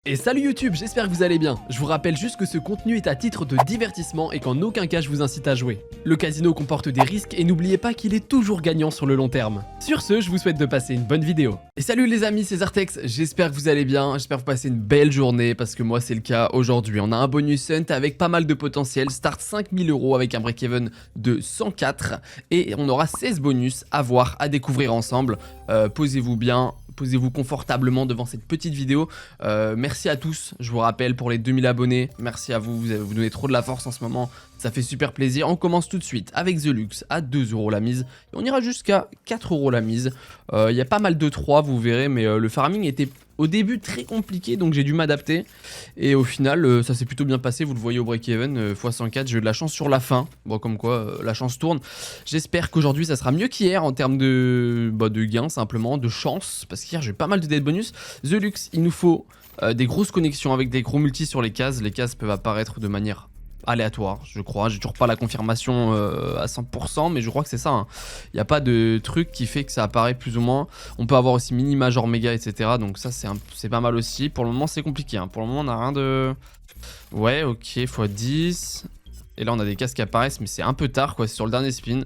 Et salut YouTube, j'espère que vous allez bien. Je vous rappelle juste que ce contenu est à titre de divertissement et qu'en aucun cas je vous incite à jouer. Le casino comporte des risques et n'oubliez pas qu'il est toujours gagnant sur le long terme. Sur ce, je vous souhaite de passer une bonne vidéo. Et salut les amis, c'est Zartex, j'espère que vous allez bien, j'espère que vous passez une belle journée parce que moi c'est le cas aujourd'hui. On a un bonus hunt avec pas mal de potentiel, start 5000 € avec un break-even de 104 et on aura 16 bonus à voir, à découvrir ensemble. Posez-vous bien. Posez-vous confortablement devant cette petite vidéo. Merci à tous, je vous rappelle, pour les 2000 abonnés. Merci à vous, vous donnez trop de la force en ce moment. Ça fait super plaisir. On commence tout de suite avec The Lux à 2 € la mise. Et on ira jusqu'à 4 € la mise. Il y a pas mal de 3, vous verrez, mais le farming était au début très compliqué, donc j'ai dû m'adapter. Et au final, ça s'est plutôt bien passé. Vous le voyez au break-even, x104. J'ai eu de la chance sur la fin. Bon, comme quoi, la chance tourne. J'espère qu'aujourd'hui, ça sera mieux qu'hier en termes de gains, simplement, de chance. Parce qu'hier, j'ai eu pas mal de dead bonus. The Lux, il nous faut des grosses connexions avec des gros multis sur les cases. Les cases peuvent apparaître de manière aléatoire, je crois. J'ai toujours pas la confirmation à 100%, mais je crois que c'est ça. Hein. Il n'y a pas de truc qui fait que ça apparaît plus ou moins. On peut avoir aussi mini, major, méga, etc. Donc ça, c'est pas mal aussi. Pour le moment, c'est compliqué. Hein. Pour le moment, on n'a rien de... Ouais, ok, x10... Et là on a des cases qui apparaissent mais c'est un peu tard quoi, c'est sur le dernier spin.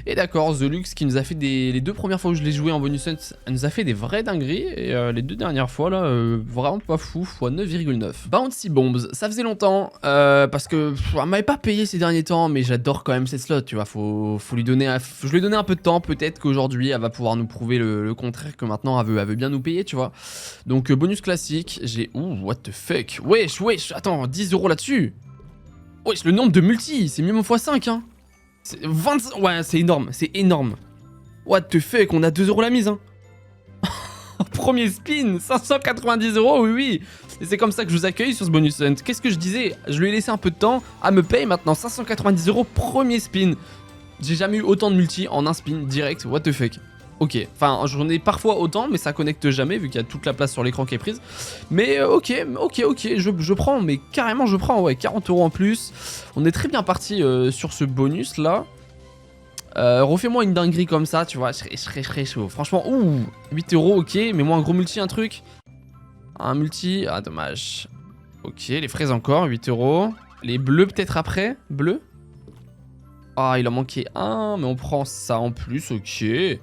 Et d'accord, The Lux qui nous a fait les deux premières fois où je l'ai joué en bonus hunt, elle nous a fait des vraies dingueries. Et les deux dernières fois là, vraiment pas fou, x 9,9. Bouncy Bombs, ça faisait longtemps, parce que elle m'avait pas payé ces derniers temps, mais j'adore quand même ces slots, tu vois, faut lui donner, je lui ai donné un peu de temps, peut-être qu'aujourd'hui elle va pouvoir nous prouver le contraire, que maintenant elle veut bien nous payer, tu vois. Donc bonus classique, j'ai... Ouh, what the fuck, wesh, attends, 10 € là-dessus. Wesh, le nombre de multi, c'est minimum x5, hein. 20... Ouais, c'est énorme, What the fuck, on a 2 € la mise, hein. Premier spin, 590 €, oui. Et c'est comme ça que je vous accueille sur ce bonus hunt. Qu'est-ce que je disais? Je lui ai laissé un peu de temps, à me paye maintenant 590 €, premier spin. J'ai jamais eu autant de multi en un spin direct, what the fuck. Ok, enfin j'en ai parfois autant mais ça connecte jamais vu qu'il y a toute la place sur l'écran qui est prise. Mais ok, je prends, mais carrément je prends, ouais, 40 € en plus. On est très bien parti sur ce bonus là. Refais-moi une dinguerie comme ça, tu vois, je serais chaud. Franchement, ouh, 8 €, ok, mais moi un gros multi, un truc. Un multi, ah dommage. Ok, les fraises encore, 8 €. Les bleus peut-être après, bleus. Ah, il en manquait un, mais on prend ça en plus, ok. Ouais,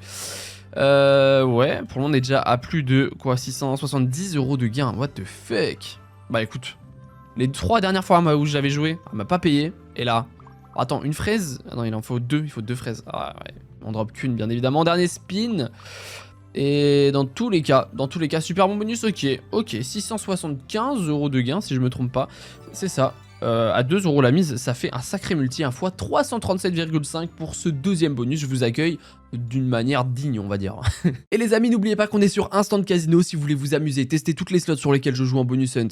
pour le moment on est déjà à plus de, quoi, 670 € de gain, what the fuck. Bah écoute, les 3 dernières fois où j'avais joué, elle m'a pas payé, et là... Attends, une fraise? Ah non, il en faut 2, il faut 2 fraises. Ah ouais, on drop qu'une bien évidemment, dernier spin. Et dans tous les cas, super bon bonus, ok, 675 € de gain si je me trompe pas, c'est ça. À 2 € la mise, ça fait un sacré multi, un fois 337,5 pour ce deuxième bonus. Je vous accueille d'une manière digne, on va dire. Et les amis, n'oubliez pas qu'on est sur Instant Casino si vous voulez vous amuser, tester toutes les slots sur lesquels je joue en bonus hunt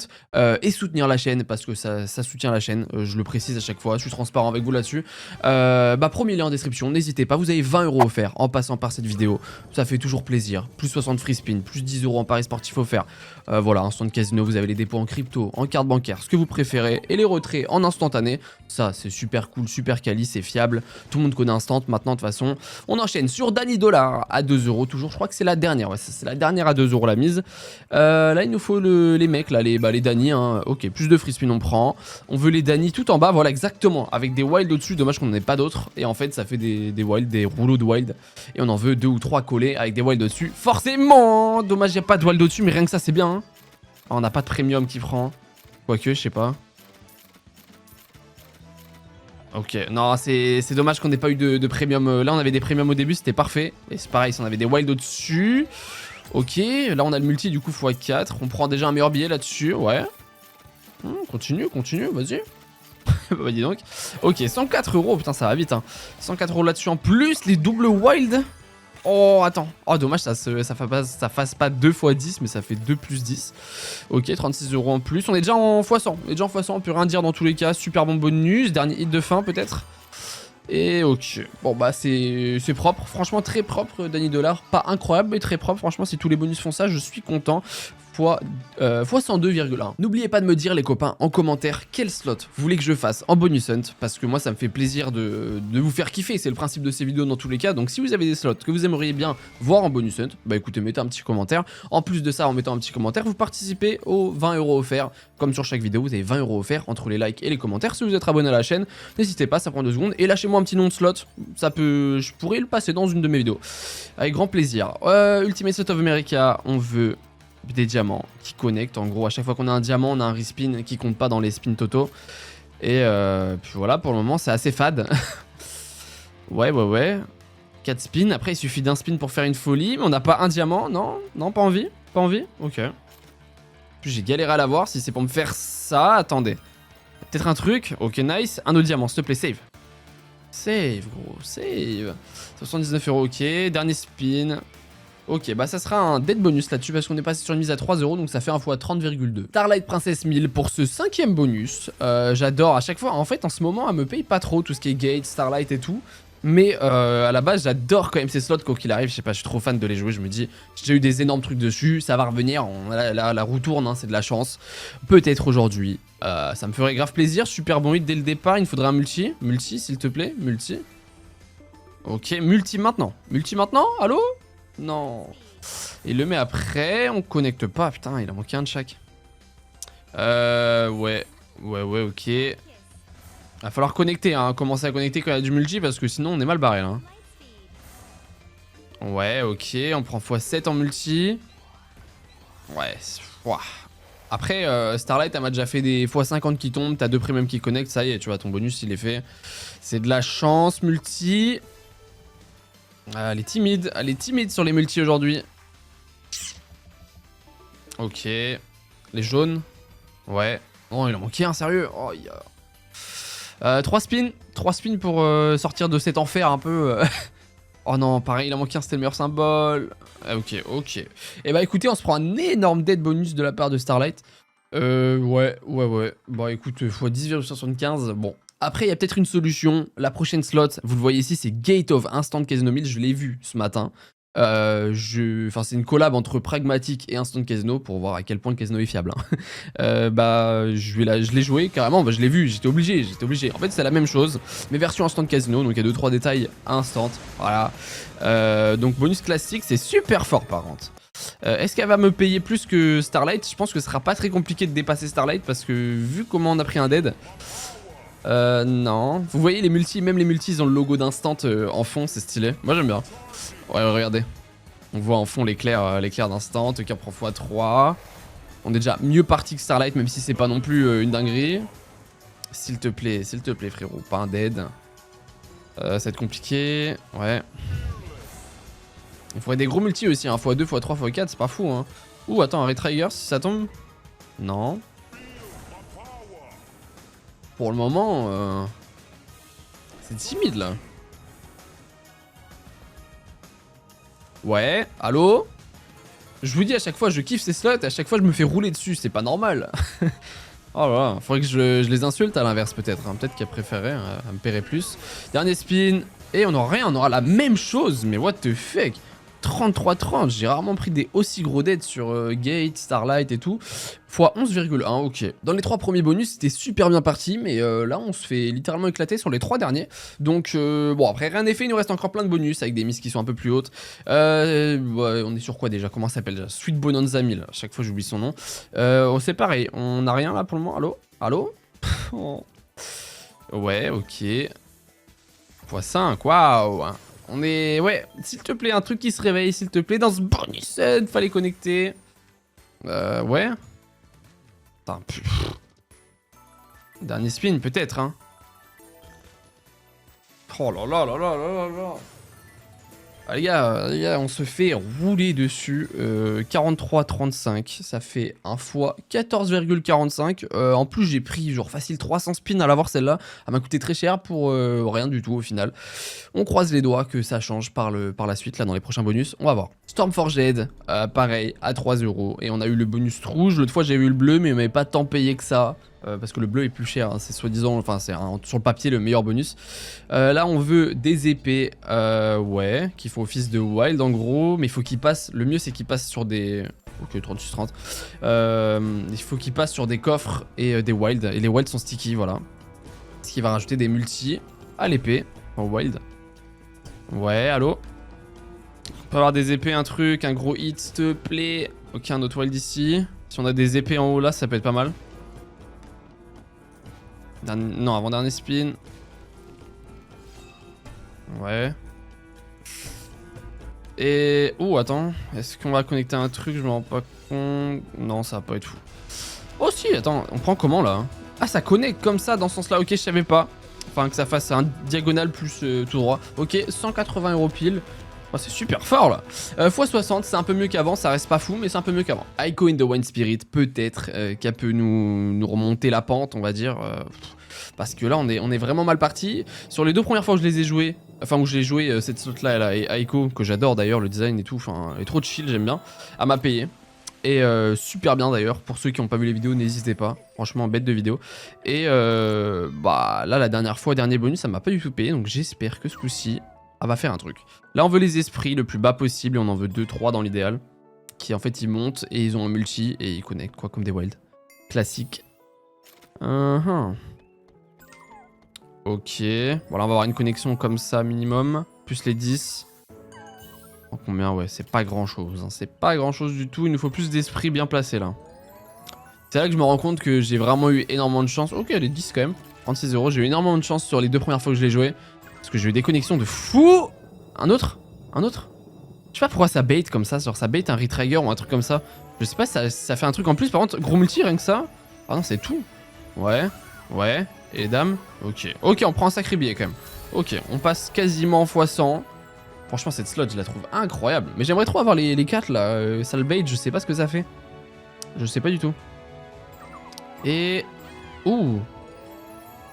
et soutenir la chaîne parce que ça soutient la chaîne. Je le précise à chaque fois, je suis transparent avec vous là-dessus. Premier lien en description, n'hésitez pas, vous avez 20 € offerts en passant par cette vidéo. Ça fait toujours plaisir. Plus 60 free spin, plus 10 € en paris sportif offert. Voilà, Instant Casino, vous avez les dépôts en crypto, en carte bancaire, ce que vous préférez, et les retraits en instantané. Ça, c'est super cool, super quali, c'est fiable. Tout le monde connaît Instant maintenant, de toute façon. On enchaîne sur Danny Dollar à 2 € toujours. Je crois que c'est la dernière. Ouais, c'est la dernière à 2 € la mise. Là, il nous faut les mecs, là, les Danny. Hein. Ok, plus de free spin, on prend. On veut les Danny tout en bas, voilà, exactement. Avec des wilds au-dessus. Dommage qu'on n'en ait pas d'autres. Et en fait, ça fait des wilds, des rouleaux de wild. Et on en veut 2 ou 3 collés avec des wilds au-dessus. Forcément! Dommage, il n'y a pas de wild au-dessus, mais rien que ça, c'est bien. Hein. Ah, on n'a pas de premium qui prend. Quoique, je sais pas. Ok, non, c'est dommage qu'on n'ait pas eu de premium. Là, on avait des premiums au début, c'était parfait. Et c'est pareil, si on avait des wilds au-dessus. Ok, là, on a le multi, du coup, x4. On prend déjà un meilleur billet là-dessus, ouais. Continue, vas-y. Bah, dis donc. Ok, 104 €, putain, ça va vite, hein. 104 € là-dessus en plus, les doubles wild. Oh, attends. Oh, dommage, ça fasse pas 2 x 10, mais ça fait 2 plus 10. Ok, 36 € en plus. On est déjà en x100. On peut rien dire dans tous les cas. Super bon bonus. Dernier hit de fin, peut-être. Et ok. Bon, bah, c'est propre. Franchement, très propre, Danny Dollar. Pas incroyable, mais très propre. Franchement, si tous les bonus font ça, je suis content. fois 102,1. N'oubliez pas de me dire les copains en commentaire quel slot vous voulez que je fasse en bonus hunt, parce que moi ça me fait plaisir de vous faire kiffer, c'est le principe de ces vidéos dans tous les cas. Donc si vous avez des slots que vous aimeriez bien voir en bonus hunt, bah écoutez, mettez un petit commentaire. En plus de ça, en mettant un petit commentaire, vous participez aux 20 € offerts. Comme sur chaque vidéo, vous avez 20 € offerts entre les likes et les commentaires. Si vous êtes abonné à la chaîne, n'hésitez pas, ça prend 2 secondes. Et lâchez-moi un petit nom de slot, je pourrais le passer dans une de mes vidéos. Avec grand plaisir. Ultimate Slot of America, on veut des diamants qui connectent. En gros, à chaque fois qu'on a un diamant, on a un respin qui compte pas dans les spins totaux. Et puis voilà, pour le moment, c'est assez fade. Ouais. 4 spins. Après, il suffit d'un spin pour faire une folie. Mais on n'a pas un diamant. Non, pas envie. Pas envie. Ok. J'ai galéré à l'avoir. Si c'est pour me faire ça, attendez. Peut-être un truc. Ok, nice. Un autre diamant, s'il te plaît, save. Save, gros, save. 79 €, ok. Dernier spin. Ok, bah ça sera un dead bonus là-dessus parce qu'on est passé sur une mise à 3 €, donc ça fait 1 fois 30,2. Starlight Princess 1000 pour ce 5e bonus. J'adore à chaque fois. En fait, en ce moment, elle me paye pas trop tout ce qui est Gate, Starlight et tout. Mais à la base, j'adore quand même ces slots, quoi qu'il arrive. Je sais pas, je suis trop fan de les jouer. Je me dis, j'ai déjà eu des énormes trucs dessus. Ça va revenir. La roue tourne, hein, c'est de la chance. Peut-être aujourd'hui. Ça me ferait grave plaisir. Super bon hit dès le départ. Il me faudrait un multi. Multi, s'il te plaît. Multi. Ok, multi maintenant. Multi maintenant. Allô? Non. Il le met après. On connecte pas. Putain, il a manqué un de chaque. Ouais, ok. Va falloir connecter, hein. Commencer à connecter quand il y a du multi parce que sinon on est mal barré là. Ouais, ok. On prend x7 en multi. Ouais. Ouah. Après, Starlight, elle m'a déjà fait des x50 qui tombent. T'as 2 premium qui connectent. Ça y est, tu vois, ton bonus il est fait. C'est de la chance. Multi. Elle est timide. Elle est timide sur les multi aujourd'hui. Ok. Les jaunes. Ouais. Oh, il en manquait un, sérieux. Oh, il y a... 3 spins. 3 spins pour sortir de cet enfer un peu. Oh non, pareil, il en manquait un, c'était le meilleur symbole. Ok. Et bah écoutez, on se prend un énorme dead bonus de la part de Starlight. Ouais. Bon écoute, x 10,75. Bon. Après, il y a peut-être une solution. La prochaine slot, vous le voyez ici, c'est Gate of Instant Casino 1000. Je l'ai vu ce matin. Enfin, c'est une collab entre Pragmatic et Instant Casino pour voir à quel point le casino est fiable. Bah, je l'ai joué carrément. Bah, je l'ai vu. J'étais obligé. En fait, c'est la même chose, mais version Instant Casino. Donc, il y a 2-3 détails instant. Voilà. Donc, bonus classique, c'est super fort par contre. Est-ce qu'elle va me payer plus que Starlight? Je pense que ce sera pas très compliqué de dépasser Starlight parce que vu comment on a pris un dead. Non. Vous voyez les multis, même les multis ils ont le logo d'instant en fond, c'est stylé. Moi j'aime bien. Ouais, regardez. On voit en fond l'éclair d'instant qui prend x3. On est déjà mieux parti que Starlight, même si c'est pas non plus une dinguerie. S'il te plaît frérot, pas un dead. Ça va être compliqué. Ouais. Il faudrait des gros multis aussi, hein. x2, x3, x4, c'est pas fou, hein. Ouh, attends, un Retrigger si ça tombe. Non. Pour le moment, c'est timide là. Ouais, allô? Je vous dis à chaque fois, je kiffe ces slots, à chaque fois je me fais rouler dessus, c'est pas normal. Oh là là, faudrait que je les insulte à l'inverse peut-être. Hein. Peut-être qu'elle préférait, elle me paierait plus. Dernier spin, et on aura rien, on aura la même chose, mais what the fuck? 33-30, j'ai rarement pris des aussi gros deads sur Gate, Starlight et tout. Fois 11,1, ok. Dans les 3 premiers bonus, c'était super bien parti, mais là, on se fait littéralement éclater sur les 3 derniers. Donc, bon, après, rien n'est fait, il nous reste encore plein de bonus avec des mises qui sont un peu plus hautes. Ouais, on est sur quoi déjà? Comment ça s'appelle déjà? Sweet Bonanza 1000, à chaque fois j'oublie son nom. C'est pareil, on n'a rien là pour le moment. Allô? Oh. Ouais, ok. x5, waouh. On est... Ouais, s'il te plaît, un truc qui se réveille, s'il te plaît. Dans ce bonus set, fallait connecter. Ouais. Putain, dernier spin, peut-être, hein. Oh là là là là là là. Ah, les gars, on se fait rouler dessus. 43,35, ça fait 1 fois 14,45. En plus, j'ai pris genre facile 300 spins à l'avoir celle-là. Elle m'a coûté très cher pour rien du tout au final. On croise les doigts que ça change par la suite, là, dans les prochains bonus. On va voir. Stormforged, pareil, à 3 €. Et on a eu le bonus rouge. L'autre fois, j'avais eu le bleu, mais il m'avait pas tant payé que ça. parce que le bleu est plus cher, hein, c'est soi-disant, enfin c'est sur le papier le meilleur bonus. Là on veut des épées, ouais, qui font office de wild en gros, mais il faut qu'ils passent, le mieux c'est qu'ils passent sur des... Ok, 36-30. Il faut qu'ils passent sur des coffres et des wilds, et les wilds sont sticky, voilà. Ce qui va rajouter des multis à l'épée, en wild. Ouais, allô? On peut avoir des épées, un truc, un gros hit, s'il te plaît. Ok, un autre wild ici. Si on a des épées en haut là, ça peut être pas mal. Non, avant-dernier spin. Ouais. Et... Oh, attends. Est-ce qu'on va connecter un truc? Je me rends pas compte. Non, ça va pas être fou. Oh si, attends. On prend comment là? Ah, ça connecte comme ça dans ce sens-là. Ok, je savais pas. Enfin, que ça fasse un diagonal plus tout droit. Ok, 180 € pile. Oh, c'est super fort là. x60, c'est un peu mieux qu'avant, ça reste pas fou, mais c'est un peu mieux qu'avant. Aiko in the Wine Spirit, peut-être qu'elle peut nous remonter la pente, on va dire. Parce que là, on est vraiment mal parti. Sur les deux premières fois où je les ai joués, enfin où j'ai joué cette slot là, Aiko, que j'adore d'ailleurs, le design et tout, enfin, elle est trop chill, j'aime bien. Elle m'a payé. Et super bien d'ailleurs, pour ceux qui n'ont pas vu les vidéos, n'hésitez pas. Franchement, bête de vidéo. Et bah là, la dernière fois, dernier bonus, ça m'a pas du tout payé. Donc j'espère que ce coup-ci, elle va faire un truc. Là, on veut les esprits le plus bas possible. Et on en veut 2-3 dans l'idéal. Qui en fait, ils montent et ils ont un multi et ils connectent, quoi, comme des wilds. Classique. Ok. Voilà, on va avoir une connexion comme ça, minimum. Plus les 10. En combien? Ouais, c'est pas grand chose, hein. C'est pas grand chose du tout. Il nous faut plus d'esprit bien placé là. C'est là que je me rends compte que j'ai vraiment eu énormément de chance. Ok, les 10 quand même. 36 €. J'ai eu énormément de chance sur les deux premières fois que je l'ai joué. Parce que j'ai eu des connexions de fou. Un autre? Un autre? Je sais pas pourquoi ça bait comme ça. Genre ça bait un retrigger ou un truc comme ça. Je sais pas si ça fait un truc en plus. Par contre, gros multi rien que ça. Ah non, c'est tout. Ouais. Ouais. Et les dames? Ok. Ok, on prend un sacré billet quand même. Ok, on passe quasiment x100. Franchement, cette slot, je la trouve incroyable. Mais j'aimerais trop avoir les 4 là. Sale bait, je sais pas ce que ça fait. Je sais pas du tout. Et... Ouh.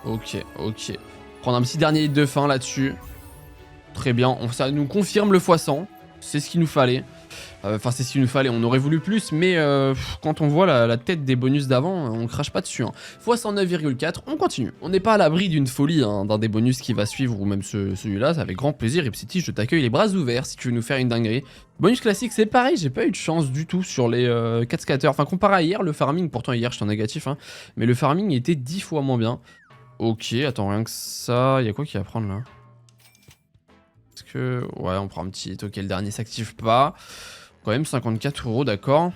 Ok, ok. Prendre un petit dernier hit de fin là-dessus. Très bien. Ça nous confirme le x100. C'est ce qu'il nous fallait. Enfin, c'est ce qu'il nous fallait. On aurait voulu plus, mais quand on voit la tête des bonus d'avant, on crache pas dessus. Hein. x109,4, on continue. On n'est pas à l'abri d'une folie, hein, d'un des bonus qui va suivre, ou même celui-là. C'est avec grand plaisir. Ripcity, je t'accueille les bras ouverts si tu veux nous faire une dinguerie. Bonus classique, c'est pareil. J'ai pas eu de chance du tout sur les 4 scatters. Enfin, comparé à hier, le farming, pourtant hier j'étais en négatif, hein, mais le farming était 10 fois moins bien. Ok, attends, rien que ça. Il y a quoi qui à prendre là? Est-ce que... Ouais, on prend un petit... Ok, le dernier s'active pas. Quand même 54 €, d'accord.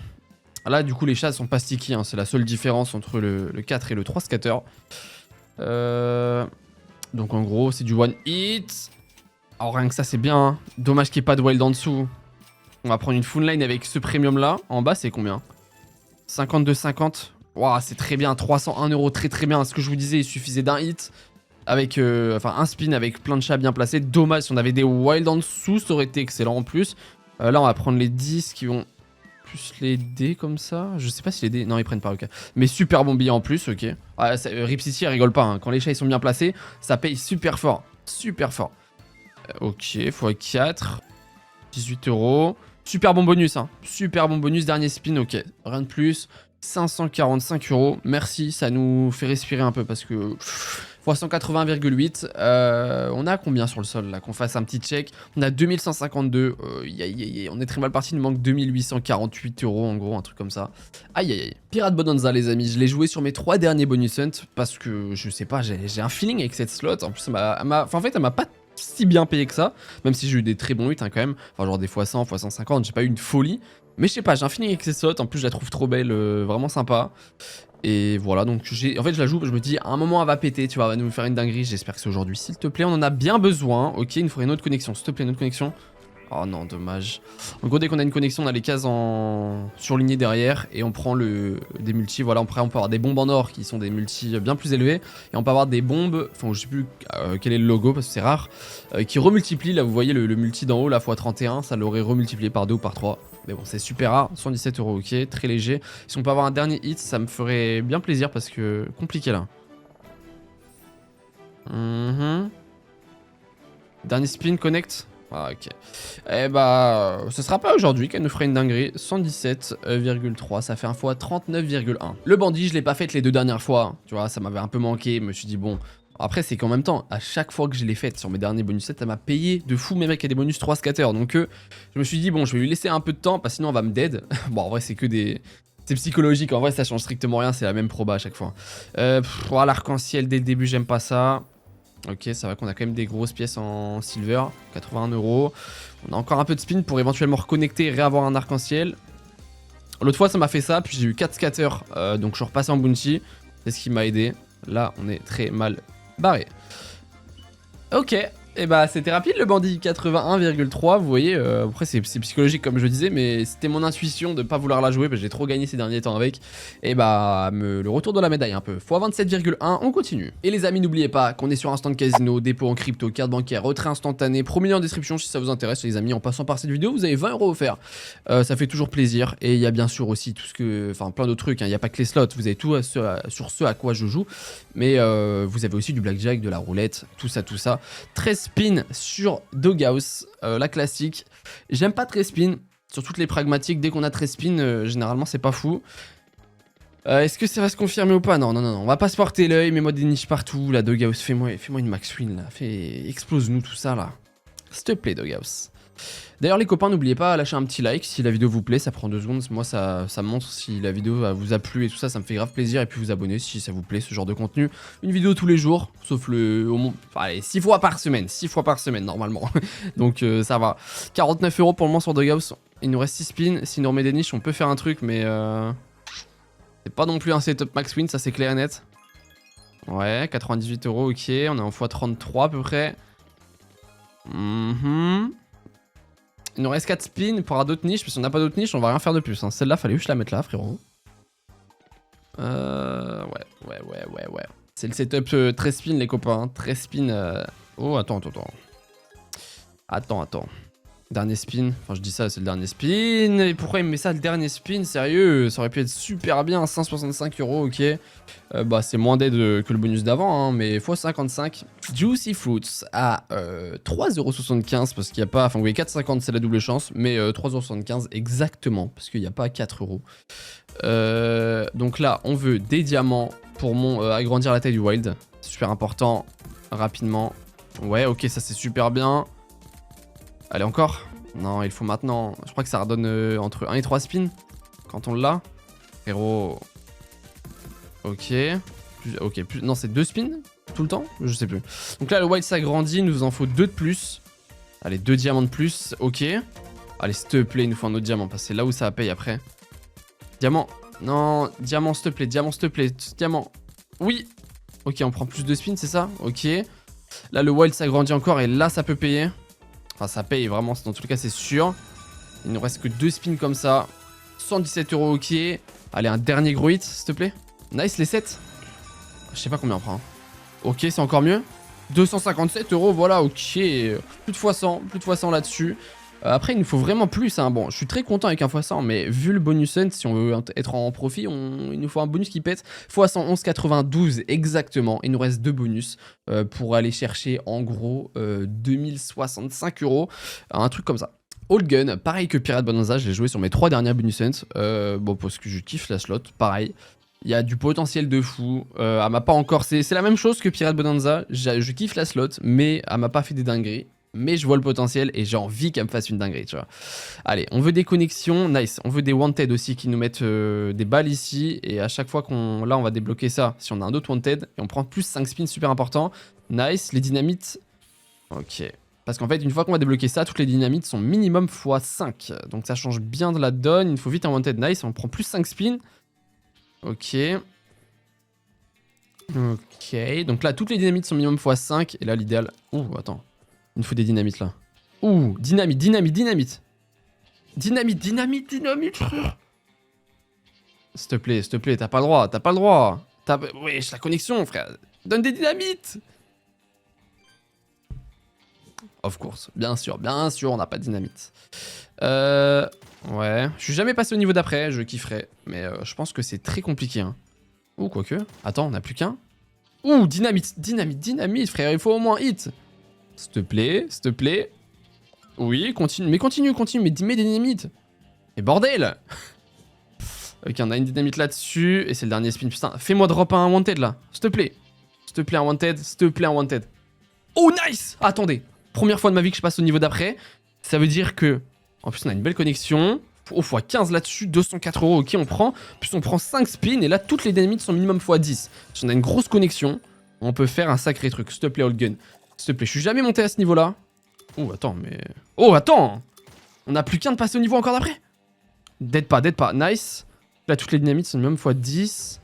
Là, du coup, les chats sont pas sticky. Hein, c'est la seule différence entre le 4 et le 3 scatter. Donc, en gros, c'est du one hit. Alors, rien que ça, c'est bien. Hein. Dommage qu'il n'y ait pas de wild en dessous. On va prendre une full line avec ce premium là. En bas, c'est combien? 52,50. Waouh, c'est très bien. 301 €, très très bien. Ce que je vous disais, il suffisait d'un hit. Avec enfin un spin avec plein de chats bien placés. Dommage, si on avait des wild en dessous, ça aurait été excellent en plus. Là, on va prendre les 10 qui vont plus les dés comme ça. Je sais pas si les dés... Non, ils prennent pas, ok. Mais super bon billet en plus, ok. Ah, Ripcity, elle rigole pas. Hein. Quand les chats ils sont bien placés, ça paye super fort. Super fort. Ok, x4. 18 €. Super bon bonus, hein. Super bon bonus. Dernier spin, ok. Rien de plus. 545 €. Merci, ça nous fait respirer un peu parce que... x180,8. On a combien sur le sol là? Qu'on fasse un petit check. On a 2152. On est très mal parti. Il nous manque 2848 € en gros, un truc comme ça. Aïe aïe aïe. Pirate Bonanza, les amis. Je l'ai joué sur mes 3 derniers bonus hunt parce que je sais pas, j'ai un feeling avec cette slot. En plus, en fait, elle m'a pas si bien payé que ça. Même si j'ai eu des très bons hits hein, quand même. Enfin, genre des x100, x150. J'ai pas eu une folie. Mais je sais pas, j'ai un feeling avec cette slot. En plus, je la trouve trop belle, vraiment sympa. Et voilà, donc en fait je la joue, je me dis à un moment elle va péter, tu vois, elle va nous faire une dinguerie, j'espère que c'est aujourd'hui, s'il te plaît, on en a bien besoin. Ok, il nous faudrait une autre connexion, s'il te plaît, une autre connexion. Oh non, dommage. En gros, dès qu'on a une connexion, on a les cases surlignées derrière et on prend des multis. Voilà, après on peut avoir des bombes en or qui sont des multis bien plus élevés. Et on peut avoir des bombes, enfin je sais plus quel est le logo parce que c'est rare, qui remultiplient. Là vous voyez le multi d'en haut, la x31, ça l'aurait remultiplié par 2 ou par 3. Mais bon, c'est super rare, 117 €, ok, très léger. Si on peut avoir un dernier hit, ça me ferait bien plaisir parce que compliqué là. Dernier spin, connect. Ah, ok. Eh bah, ce sera pas aujourd'hui qu'elle nous fera une dinguerie. 117,3, ça fait un fois 39,1. Le bandit, je l'ai pas fait les 2 dernières fois. Tu vois, ça m'avait un peu manqué. Je me suis dit, bon. Après, c'est qu'en même temps, à chaque fois que je l'ai faite sur mes derniers bonus sets, ça m'a payé de fou, même avec des bonus 3 scatter. Donc, je me suis dit, bon, je vais lui laisser un peu de temps, parce que sinon, on va me dead. Bon, en vrai, c'est que des. C'est psychologique. En vrai, ça change strictement rien. C'est la même proba à chaque fois. Voilà, l'arc-en-ciel dès le début, j'aime pas ça. Ok, ça va qu'on a quand même des grosses pièces en silver, 81 €. On a encore un peu de spin pour éventuellement reconnecter et réavoir un arc-en-ciel. L'autre fois, ça m'a fait ça, puis j'ai eu 4 scatters, donc je suis repassé en bounty. C'est ce qui m'a aidé. Là, on est très mal barré. Ok, et bah c'était rapide le bandit, 81,3, vous voyez, après c'est psychologique comme je disais, mais c'était mon intuition de pas vouloir la jouer, parce que j'ai trop gagné ces derniers temps avec, et bah le retour de la médaille un peu, x 27,1, on continue. Et les amis, n'oubliez pas qu'on est sur un stand casino, dépôt en crypto, carte bancaire, retrait instantané, promis en description si ça vous intéresse les amis, en passant par cette vidéo vous avez 20 € offerts, ça fait toujours plaisir, et il y a bien sûr aussi tout ce que, enfin plein d'autres trucs, il n'y a pas que les slots, vous avez tout sur ce à quoi je joue, mais vous avez aussi du blackjack, de la roulette, tout ça. 13 spin sur Doghouse, la classique. J'aime pas 13 spin, sur toutes les pragmatiques, dès qu'on a 13 spin, généralement c'est pas fou. Est-ce que ça va se confirmer ou pas? Non, on va pas se porter l'œil, mets-moi des niches partout, là, Doghouse, fais-moi une max win, là, explose-nous tout ça, là. S'il te plaît, Doghouse. D'ailleurs les copains, n'oubliez pas à lâcher un petit like si la vidéo vous plaît, ça prend 2 secondes, moi ça me montre si la vidéo vous a plu et tout ça, ça me fait grave plaisir, et puis vous abonner si ça vous plaît ce genre de contenu. Une vidéo tous les jours, sauf allez, 6 fois par semaine normalement, donc ça va. 49 € pour le moment sur Doghouse, il nous reste 6 spins, si nous remet des niches on peut faire un truc, mais c'est pas non plus un setup max win, ça c'est clair et net. Ouais, 98 €, ok, on est en x33 à peu près. Il nous reste 4 spins pour avoir d'autres niches, parce qu'on n'a pas d'autres niches, on va rien faire de plus. Hein. Celle-là, fallait juste la mettre là, frérot. Ouais. C'est le setup 13 spins, les copains. 13 spins. Oh, attends. Attends. Dernier spin. Enfin, je dis ça, c'est le dernier spin. Et pourquoi il me met ça, le dernier spin? Sérieux, ça aurait pu être super bien. 165 €, ok. Bah, c'est moins d'aide que le bonus d'avant, hein, mais x55. Juicy Fruits à 3,75 € parce qu'il n'y a pas. Enfin, oui, 4,50 c'est la double chance, mais 3,75 € exactement parce qu'il n'y a pas 4 €. Donc là, on veut des diamants pour agrandir la taille du wild. Super important. Rapidement. Ouais, ok, ça c'est super bien. Allez, encore? Non, il faut maintenant. Je crois que ça redonne entre 1 et 3 spins quand on l'a. Frérot. Ok. Non, c'est 2 spins tout le temps? Je sais plus. Donc là, le wild s'agrandit. Il nous en faut 2 de plus. Allez, 2 diamants de plus. Ok. Allez, s'il te plaît, il nous faut un autre diamant parce que c'est là où ça paye après. Diamant. Non, diamant, s'il te plaît. Diamant. Oui. Ok, on prend plus de spins, c'est ça? Ok. Là, le wild s'agrandit encore et là, ça peut payer. Enfin, ça paye vraiment, dans tous les cas, c'est sûr. Il nous reste que 2 spins comme ça. 117 €, ok. Allez, un dernier gros hit, s'il te plaît. Nice, les 7. Je sais pas combien on prend. Ok, c'est encore mieux. 257 €, voilà, ok. Plus de x100 là-dessus. Après, il nous faut vraiment plus. Hein. Bon, je suis très content avec un x100, mais vu le bonus hunt, si on veut être en profit, il nous faut un bonus qui pète. x111, 92 exactement. Il nous reste 2 bonus pour aller chercher en gros 2065 €. Un truc comme ça. All Gun, pareil que Pirate Bonanza, je l'ai joué sur mes 3 dernières bonus hunts. Bon, parce que je kiffe la slot, pareil. Il y a du potentiel de fou. Elle m'a pas encore. C'est la même chose que Pirate Bonanza. Je kiffe la slot, mais elle m'a pas fait des dingueries. Mais je vois le potentiel et j'ai envie qu'elle me fasse une dinguerie, tu vois. Allez, on veut des connexions, nice. On veut des wanted aussi qui nous mettent des balles ici. Et à chaque fois là, on va débloquer ça. Si on a un autre wanted, et on prend plus 5 spins super important. Nice, les dynamites. Ok. Parce qu'en fait, une fois qu'on va débloquer ça, toutes les dynamites sont minimum x5. Donc ça change bien de la donne. Il nous faut vite un wanted, nice. On prend plus 5 spins. Ok. Ok. Donc là, toutes les dynamites sont minimum x5. Et là, l'idéal... Ouh, attends. Il nous faut des dynamites là. Ouh, dynamite. Frère. S'il te plaît, t'as pas le droit. Wesh, la connexion, frère. Donne des dynamites. Of course, bien sûr, on n'a pas de dynamite. Ouais, je suis jamais passé au niveau d'après, je kifferais. Mais je pense que c'est très compliqué. Hein. Ouh, quoique. Attends, on n'a plus qu'un. Ouh, dynamite, frère, il faut au moins hit. S'il te plaît. Oui, continue. Mais continue, continue. Mais mets des dynamites. Et bordel. Ok, on a une dynamite là-dessus. Et c'est le dernier spin. Putain, fais-moi drop un wanted là. S'il te plaît. S'il te plaît, un wanted. S'il te plaît, un wanted. Oh, nice. Attendez. Première fois de ma vie que je passe au niveau d'après. Ça veut dire que... En plus, on a une belle connexion. Oh, x15 là-dessus. 204 €. Ok, on prend. Plus on prend 5 spins. Et là, toutes les dynamites sont minimum x10. Si on a une grosse connexion, on peut faire un sacré truc. S'il te plaît, Old Gun. S'il te plaît, je suis jamais monté à ce niveau-là. Oh, attends, mais... Oh, attends. On a plus qu'un de passer au niveau encore d'après. Dead pas. Nice. Là, toutes les dynamites sont minimum x10.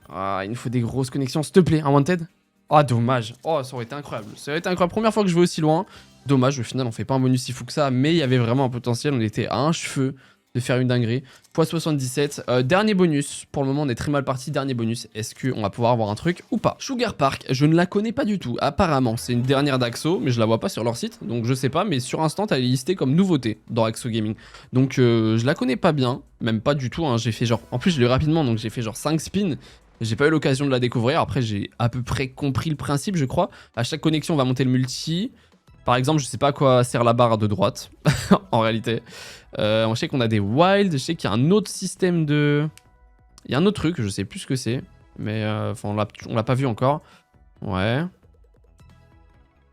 Ah, il nous faut des grosses connexions. S'il te plaît, un wanted. Ah, dommage. Oh, ça aurait été incroyable. Ça aurait été incroyable. Première fois que je vais aussi loin. Dommage, au final, on fait pas un bonus si fou que ça. Mais il y avait vraiment un potentiel. On était à un cheveu de faire une dinguerie. x77. Dernier bonus. Pour le moment, on est très mal parti. Dernier bonus. Est-ce qu'on va pouvoir avoir un truc ou pas? Sugar Park, je ne la connais pas du tout. Apparemment, c'est une dernière d'Axo. Mais je la vois pas sur leur site. Donc, je sais pas. Mais sur Instant, elle est listée comme nouveauté dans Axo Gaming. Donc, je la connais pas bien. Même pas du tout. Hein. J'ai fait genre... En plus, je l'ai eu rapidement. Donc, j'ai fait genre 5 spins. J'ai pas eu l'occasion de la découvrir. Après, j'ai à peu près compris le principe, je crois. À chaque connexion, on va monter le multi. Par exemple, je sais pas à quoi sert la barre de droite, en réalité. On sait qu'on a des wilds. Je sais qu'il y a un autre système de... Il y a un autre truc, je sais plus ce que c'est. Mais on l'a pas vu encore. Ouais.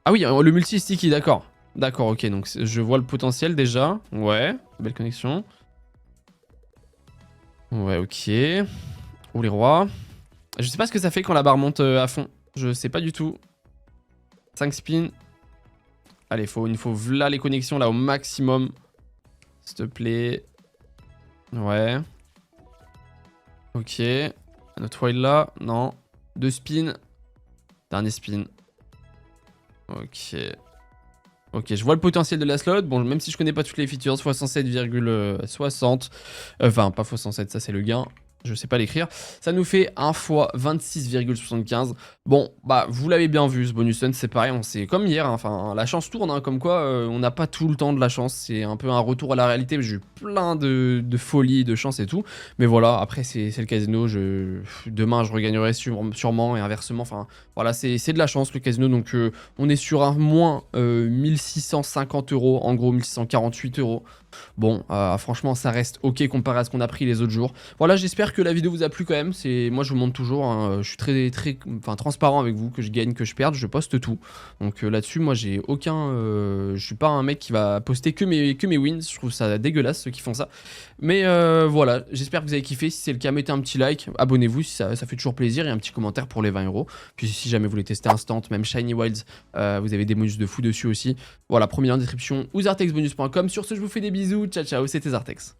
Ah oui, le multi-sticky, d'accord. D'accord, ok. Donc, je vois le potentiel déjà. Ouais, belle connexion. Ouais, ok. Oh, les rois. Je sais pas ce que ça fait quand la barre monte à fond. Je sais pas du tout. 5 spins. Allez, il nous faut là les connexions là au maximum. S'il te plaît. Ouais. Ok. Notre wild là. Non. 2 spins. Dernier spin. Ok. Ok, je vois le potentiel de la slot. Bon, même si je connais pas toutes les features, x107,60. Enfin, pas x107, ça c'est le gain. Je sais pas l'écrire. Ça nous fait 1 fois 26,75. Bon, bah, vous l'avez bien vu, ce bonus hunt, c'est pareil, c'est comme hier. Hein, enfin, la chance tourne, hein, comme quoi on n'a pas tout le temps de la chance. C'est un peu un retour à la réalité. J'ai eu plein de folie, de chance et tout. Mais voilà, après, c'est le casino. Demain, je regagnerai sûrement et inversement. Enfin, voilà, c'est de la chance, le casino. Donc, on est sur un moins 1650 €. En gros, 1648 €. Bon, franchement, ça reste ok comparé à ce qu'on a pris les autres jours. Voilà, j'espère que la vidéo vous a plu quand même. Moi, je vous montre toujours. Hein, je suis très transparent avec vous, que je gagne, que je perde, je poste tout. Donc là-dessus, moi, j'ai aucun... je suis pas un mec qui va poster que mes wins. Je trouve ça dégueulasse, ceux qui font ça. Mais voilà, j'espère que vous avez kiffé. Si c'est le cas, mettez un petit like. Abonnez-vous, si ça fait toujours plaisir. Et un petit commentaire pour les 20 €. Puis si jamais vous voulez tester Instant, même Shiny Wilds, vous avez des bonus de fou dessus aussi. Voilà, premier lien en description ou zartexbonus.com. Sur ce, je vous fais des bisous. Ciao, ciao, c'était Zartex.